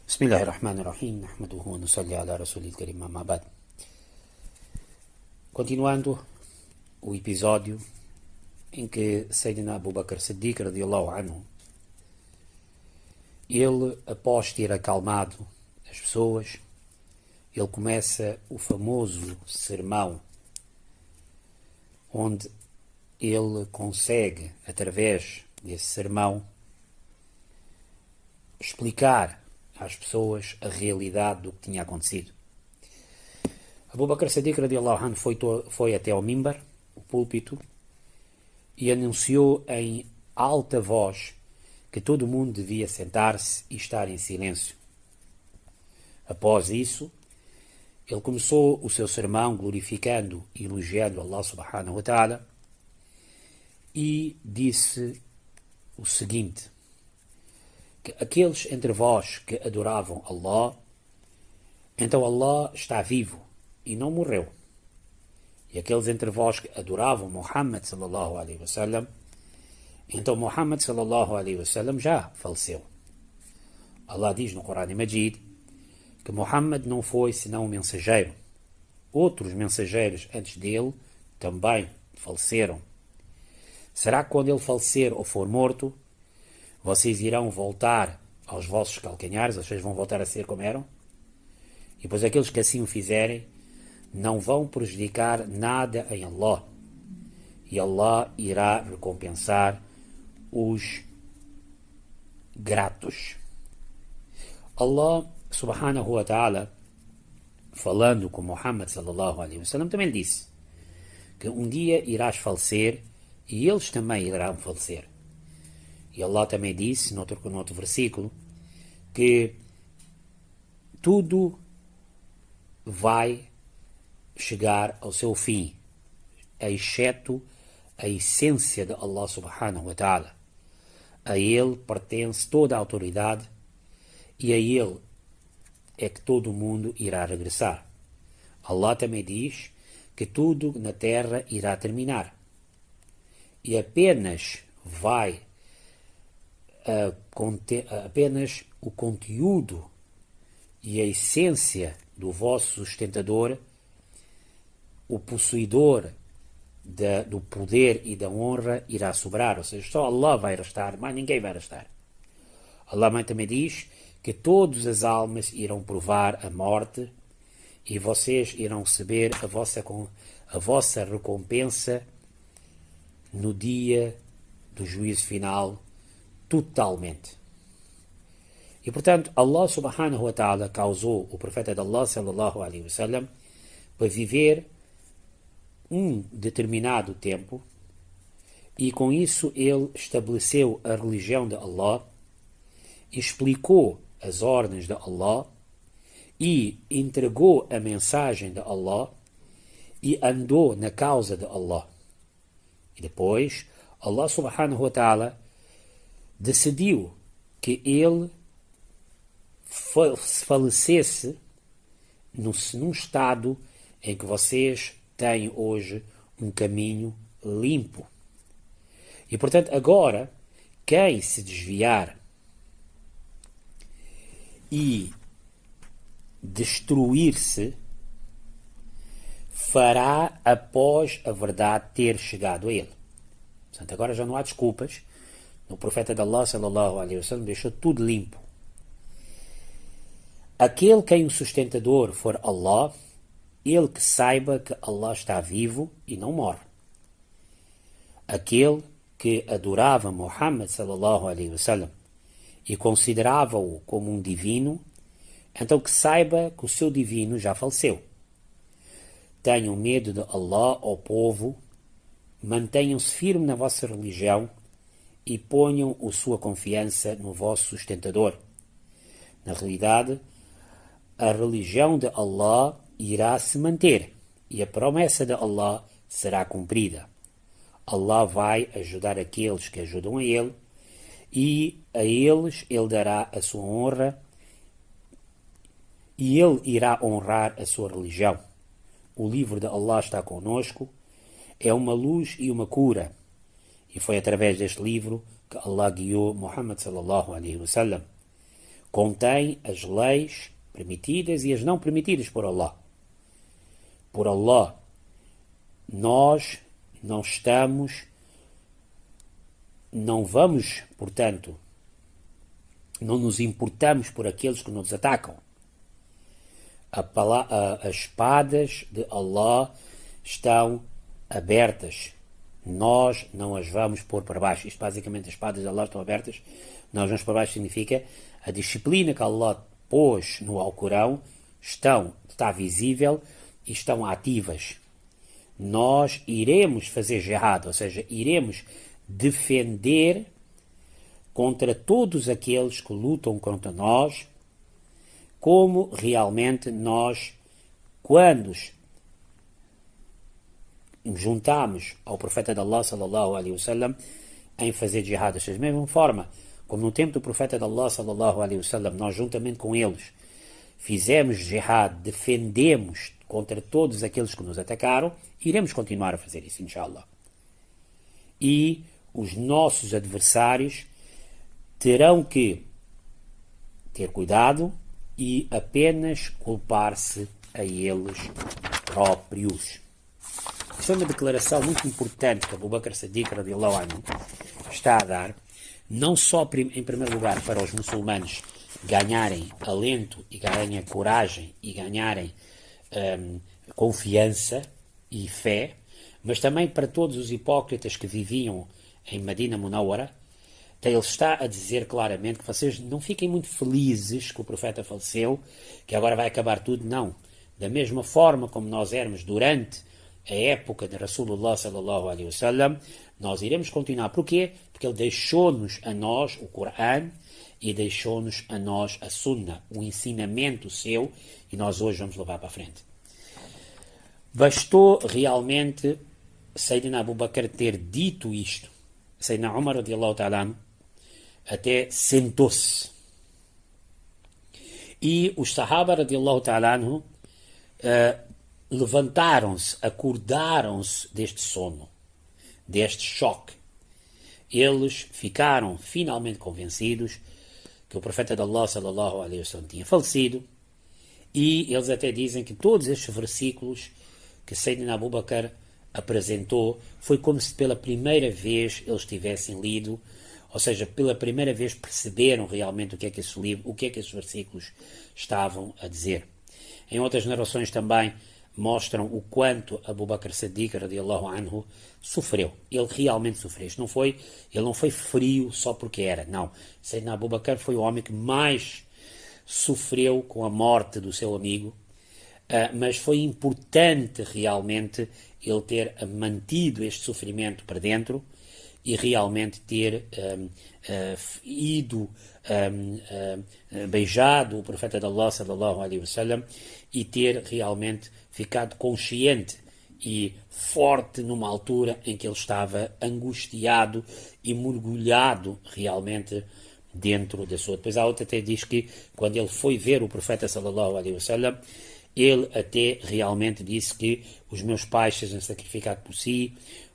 Bismillahirrahmanirrahim. Nahmaduhu wa nusalli ala rasulil karim, amma ba'd. Continuando o episódio em que Sayyidina Abu Bakr Siddiq radiyallahu anhu, ele, após ter acalmado as pessoas, ele começa o famoso sermão, onde ele consegue, através desse sermão, explicar às pessoas a realidade do que tinha acontecido. Abu Bakr Siddiq radiyallahu anhu foi até ao mimbar, o púlpito, e anunciou em alta voz que todo mundo devia sentar-se e estar em silêncio. Após isso, ele começou o seu sermão glorificando e elogiando Allah subhanahu wa ta'ala e disse o seguinte: que aqueles entre vós que adoravam Allah, então Allah está vivo e não morreu. E aqueles entre vós que adoravam Muhammad sallallahu alaihi wasallam, então Muhammad sallallahu alaihi wasallam já faleceu. Allah diz no Corão Majid que Muhammad não foi senão um mensageiro. Outros mensageiros antes dele também faleceram. Será que quando ele falecer ou for morto, vocês irão voltar aos vossos calcanhares, vocês vão voltar a ser como eram? E depois aqueles que assim o fizerem não vão prejudicar nada em Allah. E Allah irá recompensar os gratos. Allah subhanahu wa ta'ala, falando com Muhammad sallallahu alaihi wasallam, também disse que um dia irás falecer e eles também irão falecer. E Allah também disse, noutro versículo, que tudo vai chegar ao seu fim, exceto a essência de Allah subhanahu wa ta'ala. A Ele pertence toda a autoridade e a Ele é que todo mundo irá regressar. Allah também diz que tudo na terra irá terminar e apenas o conteúdo e a essência do vosso sustentador, o possuidor do poder e da honra, irá sobrar. Ou seja, só Allah vai restar, mas ninguém vai restar. Allah também diz que todas as almas irão provar a morte e vocês irão receber a vossa recompensa no dia do juízo final, totalmente. E portanto, Allah subhanahu wa ta'ala causou o profeta de Allah sallallahu alaihi wasallam para viver um determinado tempo, e com isso ele estabeleceu a religião de Allah, explicou as ordens de Allah e entregou a mensagem de Allah e andou na causa de Allah. E depois Allah subhanahu wa ta'ala decidiu que ele falecesse num estado em que vocês têm hoje um caminho limpo. E portanto agora, quem se desviar e destruir-se fará após a verdade ter chegado a ele. Portanto, agora já não há desculpas. O profeta de Allah sallallahu alaihi wasallam deixou tudo limpo. Aquele quem o sustentador for Allah, ele que saiba que Allah está vivo e não morre. Aquele que adorava Muhammad sallallahu alaihi wasallam e considerava-o como um divino, então que saiba que o seu divino já faleceu. Tenham medo de Allah, ó povo, mantenham-se firmes na vossa religião e ponham a sua confiança no vosso sustentador. Na realidade, a religião de Allah irá se manter e a promessa de Allah será cumprida. Allah vai ajudar aqueles que ajudam a Ele e a eles Ele dará a sua honra e Ele irá honrar a sua religião. O livro de Allah está conosco, é uma luz e uma cura. E foi através deste livro que Allah guiou Muhammad sallallahu alaihi wasallam. contém as leis permitidas e as não permitidas por Allah. Por Allah, nós não vamos, portanto, não nos importamos por aqueles que nos atacam. As espadas de Allah estão abertas. Nós não as vamos pôr para baixo. Isto basicamente, as espadas de Allah estão abertas. Nós vamos para baixo significa a disciplina que Allah pôs no Alcorão está visível e estão ativas. Nós iremos fazer jihad, ou seja, iremos defender contra todos aqueles que lutam contra nós, como realmente nós, quando nos juntamos ao profeta de Allah, sallallahu alaihi wasallam, em fazer jihad. Da mesma forma, como no tempo do profeta de Allah, sallallahu alaihi wasallam, nós juntamente com eles fizemos jihad, defendemos contra todos aqueles que nos atacaram, iremos continuar a fazer isso, inshallah. E os nossos adversários terão que ter cuidado e apenas culpar-se a eles próprios. Isso é uma declaração muito importante que Abu Bakr Siddiq radiallahu anhu está a dar, não só em primeiro lugar para os muçulmanos ganharem alento e ganharem coragem e ganharem confiança e fé, mas também para todos os hipócritas que viviam em Medina Munawwara. Então ele está a dizer claramente que vocês não fiquem muito felizes que o profeta faleceu, que agora vai acabar tudo. Não. Da mesma forma como nós éramos durante a época de Rasulullah sallallahu alaihi wasallam, nós iremos continuar. Porquê? Porque ele deixou-nos a nós o Corão e deixou-nos a nós a Sunna, o ensinamento seu, e nós hoje vamos levar para a frente. Bastou realmente Sayyidina Abu Bakr ter dito isto. Sayyidina Umar radiallahu ta'ala até sentou-se. E os Sahaba radiallahu ta'ala levantaram-se, acordaram-se deste sono, deste choque. Eles ficaram finalmente convencidos que o profeta de Allah sallallahu alaihi wasallam tinha falecido, e eles até dizem que todos estes versículos que Sayyidina Abu Bakr apresentou foi como se pela primeira vez eles tivessem lido, ou seja, pela primeira vez perceberam realmente o que é que esse livro, o que é que esses versículos estavam a dizer. Em outras narrações também mostram o quanto Abu Bakr Siddiq radiallahu anhu sofreu. Ele realmente sofreu. Ele não foi frio só porque era. Não. Sayyidina Abu Bakr foi o homem que mais sofreu com a morte do seu amigo, mas foi importante realmente ele ter mantido este sofrimento para dentro e realmente ter beijado o profeta de Allah sallallahu alaihi wasallam e ter realmente ficado consciente e forte numa altura em que ele estava angustiado e mergulhado realmente dentro da sua. Depois a outra até diz que quando ele foi ver o profeta sallallahu alaihi wasallam, ele até realmente disse que os meus pais sejam sacrificados por si,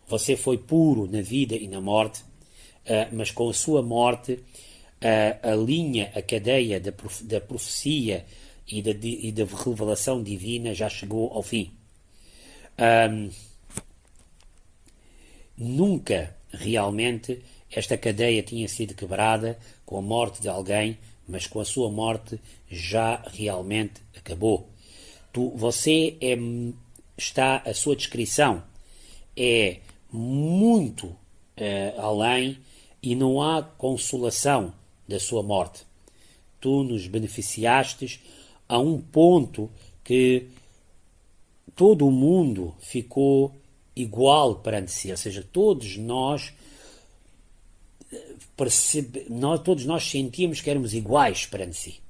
você foi puro na vida e na morte, mas com a sua morte a linha, a cadeia da profecia e da revelação divina já chegou ao fim. Nunca realmente esta cadeia tinha sido quebrada com a morte de alguém, mas com a sua morte já realmente acabou. A sua descrição é muito além e não há consolação da sua morte. Tu nos beneficiastes a um ponto que todo o mundo ficou igual perante si, ou seja, todos nós sentíamos que éramos iguais perante si.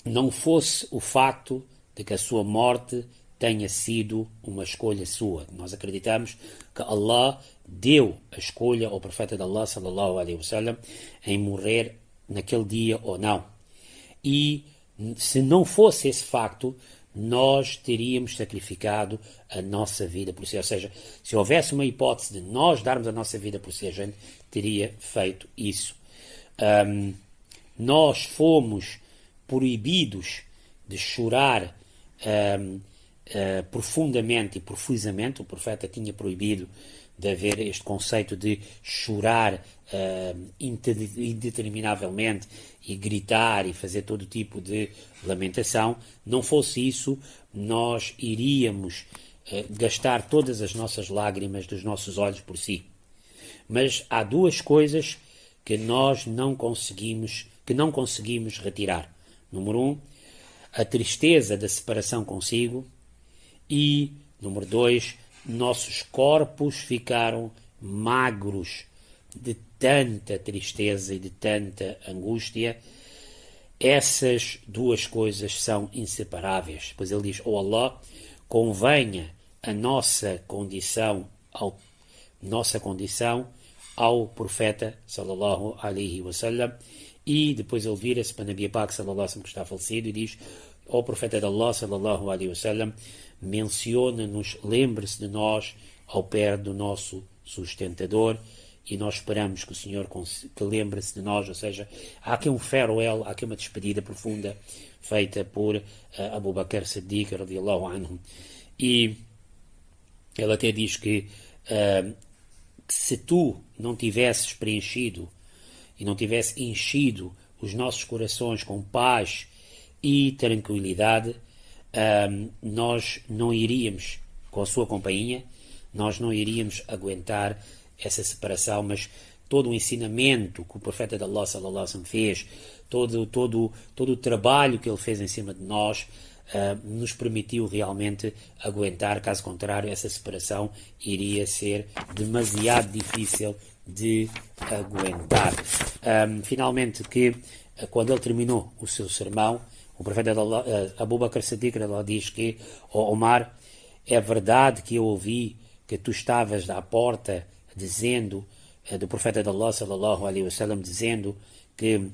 Não fosse o facto de que a sua morte tenha sido uma escolha sua. Nós acreditamos que Allah deu a escolha ao profeta de Allah sallallahu alaihi wasallam em morrer naquele dia ou não. E se não fosse esse facto, nós teríamos sacrificado a nossa vida por si. Ou seja, se houvesse uma hipótese de nós darmos a nossa vida por si, a gente teria feito isso. Nós fomos proibidos de chorar profundamente e profusamente. O profeta tinha proibido de haver este conceito de chorar indeterminavelmente e gritar e fazer todo tipo de lamentação. Não fosse isso, nós iríamos gastar todas as nossas lágrimas dos nossos olhos por si. Mas há duas coisas que nós não conseguimos retirar. Número 1, a tristeza da separação consigo, e número 2, nossos corpos ficaram magros de tanta tristeza e de tanta angústia. Essas duas coisas são inseparáveis. Pois ele diz: Allah, convenha a nossa condição ao profeta sallallahu alaihi wasallam. E depois ele vira-se para Nabi Pak sallallahu alaihi wasallam, que está falecido, e diz: ó profeta de Allah sallallahu alaihi wasallam, menciona-nos, lembre-se de nós ao pé do nosso sustentador, e nós esperamos que o Senhor que lembre-se de nós. Ou seja, há aqui um farewell, há aqui uma despedida profunda feita por Abu Bakr Siddiq radiyallahu anhu. E ele até diz que se tu não tivesses preenchido e não tivesse enchido os nossos corações com paz e tranquilidade, nós não iríamos, com a sua companhia, nós não iríamos aguentar essa separação. Mas todo o ensinamento que o profeta de Allah sallallahu alaihi wasallam fez, todo o trabalho que ele fez em cima de nós, nos permitiu realmente aguentar. Caso contrário, essa separação iria ser demasiado difícil de aguentar. Finalmente, quando ele terminou o seu sermão, o profeta de Allah, Abu Bakr Siddiq, diz que: ó Omar, é verdade que eu ouvi que tu estavas à porta dizendo, do profeta de Allah sallallahu alaihi wasallam, dizendo que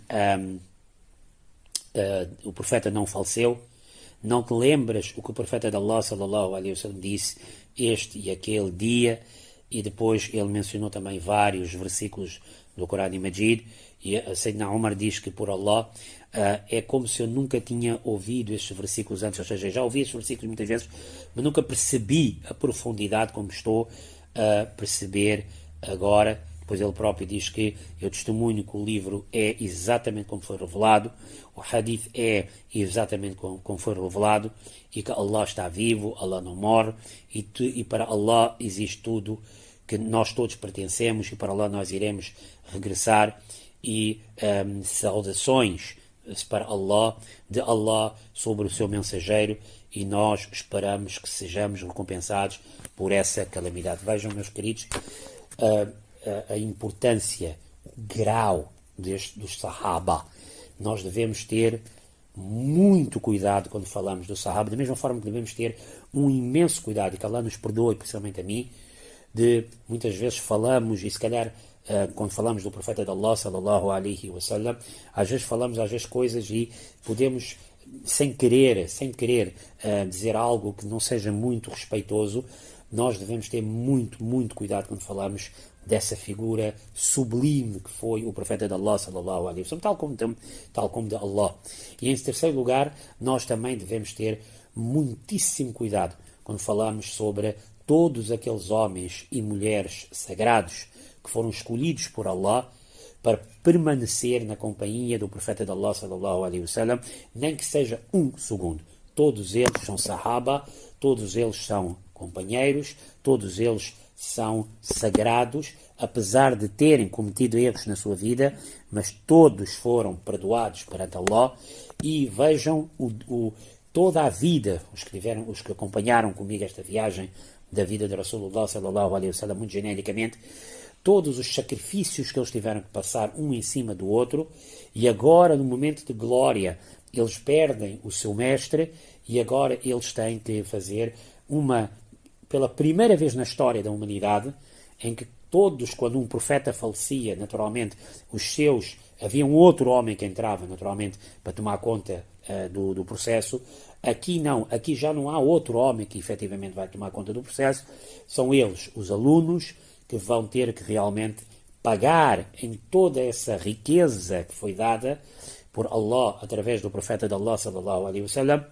o profeta não faleceu. Não te lembras o que o profeta de Allah sallallahu alaihi wasallam disse este e aquele dia? E depois ele mencionou também vários versículos do Corão Majid, e Sayyidina Umar diz que, por Allah, é como se eu nunca tinha ouvido estes versículos antes. Ou seja, já ouvi estes versículos muitas vezes, mas nunca percebi a profundidade como estou a perceber agora. Pois ele próprio diz que eu testemunho que o livro é exatamente como foi revelado, o hadith é exatamente como foi revelado, e que Allah está vivo, Allah não morre, e para Allah existe tudo, que nós todos pertencemos, e para Allah nós iremos regressar. E saudações para Allah, de Allah sobre o seu mensageiro, e nós esperamos que sejamos recompensados por essa calamidade. Vejam, meus queridos, a importância, o grau dos Sahaba. Nós devemos ter muito cuidado quando falamos do Sahaba, da mesma forma que devemos ter um imenso cuidado, e que Allah nos perdoe, principalmente a mim, de muitas vezes falamos, e se calhar quando falamos do profeta de Allah sallallahu alaihi wasallam, às vezes falamos coisas e podemos sem querer dizer algo que não seja muito respeitoso. Nós devemos ter muito, muito cuidado quando falamos dessa figura sublime que foi o profeta de Allah sallallahu alaihi wasallam, tal como de Allah. E em terceiro lugar, nós também devemos ter muitíssimo cuidado quando falamos sobre todos aqueles homens e mulheres sagrados que foram escolhidos por Allah para permanecer na companhia do profeta de Allah sallallahu alaihi wasallam, nem que seja um segundo. Todos eles são Sahaba, todos eles são companheiros, todos eles são sagrados, apesar de terem cometido erros na sua vida, mas todos foram perdoados perante Allah. E vejam toda a vida, os que acompanharam comigo esta viagem da vida de Rasulullah sallallahu alaihi wasallam, muito genericamente, todos os sacrifícios que eles tiveram que passar um em cima do outro, e agora, no momento de glória, eles perdem o seu mestre, e agora eles têm que fazer pela primeira vez na história da humanidade, em que todos, quando um profeta falecia, naturalmente, havia um outro homem que entrava, naturalmente, para tomar conta do processo. Aqui não, aqui já não há outro homem que efetivamente vai tomar conta do processo, são eles, os alunos, que vão ter que realmente pagar em toda essa riqueza que foi dada por Allah através do profeta de Allah sallallahu alaihi wasallam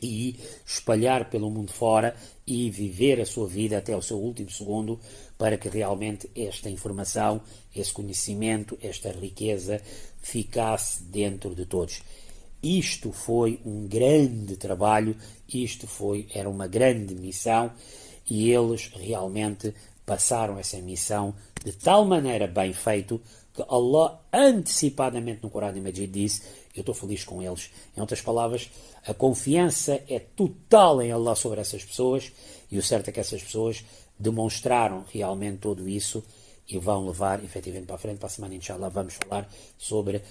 e espalhar pelo mundo fora e viver a sua vida até o seu último segundo para que realmente esta informação, esse conhecimento, esta riqueza ficasse dentro de todos. Isto foi um grande trabalho, era uma grande missão e eles realmente passaram essa missão de tal maneira bem feito que Allah antecipadamente no Corão Majid disse: eu estou feliz com eles. Em outras palavras, a confiança é total em Allah sobre essas pessoas e o certo é que essas pessoas demonstraram realmente tudo isso e vão levar efetivamente para a frente. Para a semana, inshallah, vamos falar sobre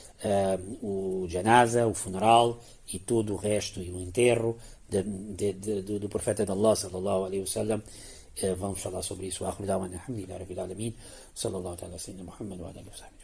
o janaza, o funeral e todo o resto e o enterro do profeta de Allah sallallahu alaihi wasallam. Vamos falar sobre isso. Alhamdulillah rabbil alamin. Sallallahu alaihi wa sallam. Muhammad wa alihi wa sallam.